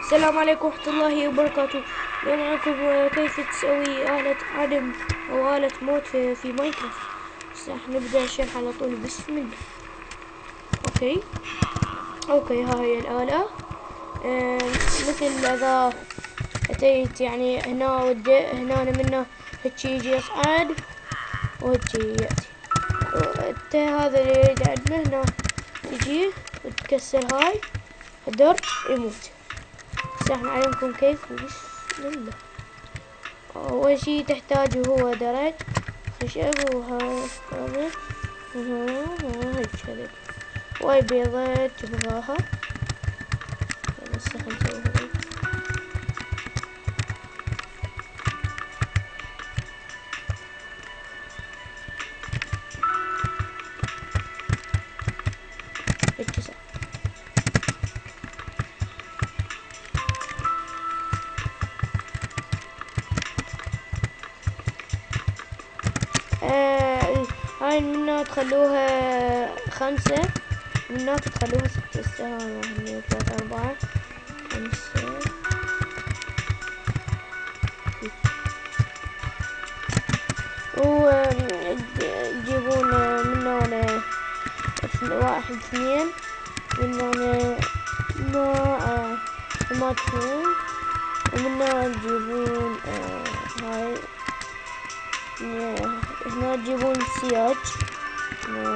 السلام عليكم ورحمة الله وبركاته. اليوم معكم كيف تسوي آلة عدم أو آلة موت في ماينكرافت. بس راح نبدأ الشرح على طول. بسم الله. اوكي هاي الآلة. مثل إذا أتيت يعني هنا هنا منه هيجي يجي يصعد وهيجي يأتي. هذا اللي يريد عندنا هنا تجي وتكسر هاي الدرج يموت. راح نعلمكم كيف. بسم الله. أول شي تحتاج هو درج خشب وهذا هيك كذا واي بيضة تبغاها. بس خلنا نسوي هذي. هيك صار. هاي منا تخلوها 5، منا تخلوها 6. هسه هاي 1 2 3 4 5 وتجيبون من هنا 1 2 من هنا ما تكون. ومن هنا تجيبون هاي هنا تجيبون سياج هنا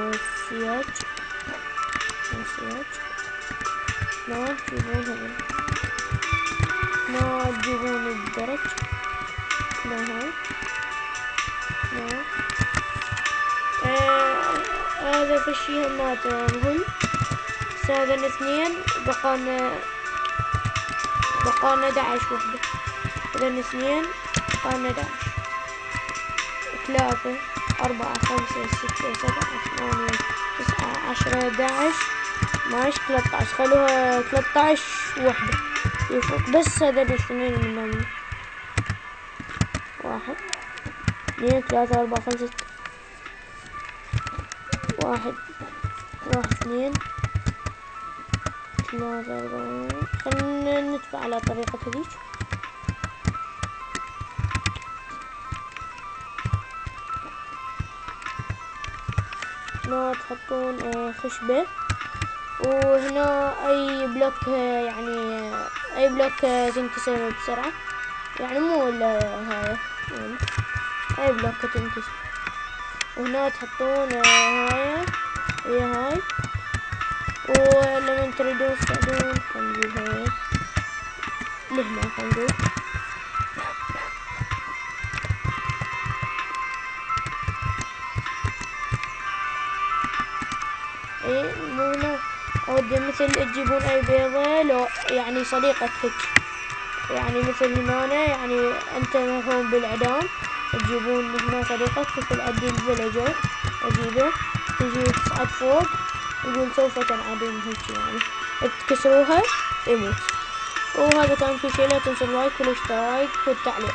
تجيبون هنا. هنا تجيبون الدرج هنا هاي هذا فشي همات مهم. هذا 2 بقانا 11 وحدة. هذا 2 بقانا 11 3 4 5 6 7 8 9 10 11 12 13. خلوها 13 وحدة يفوق. بس هذا 2 منهم 1 2 3 4 5 6 1 2 3 4. خلنا ندفع على طريقة هذيك. هنا تحطون خشبة. وهنا اي بلوك يعني اي بلوك تنكسر بسرعة. يعني مو هاي يعني اي بلوك تنكسر. وهنا تحطون هاي هاي. ولما تريدون تصعدون خنجيب هاي لهنا خنجيب. اي مو هنا اودي مثل تجيبون اي بيضة لو يعني صديقة هيك. يعني مثل هنا يعني انت هون بالاعدام تجيبون هنا صديقك مثل عندي الفيلجر اجيبه تجي تصعد فوق يقول سوف تنعدم هيك يعني تكسروها يموت. وهذا كان كل شيء. لا تنسوا اللايك والاشتراك والتعليق.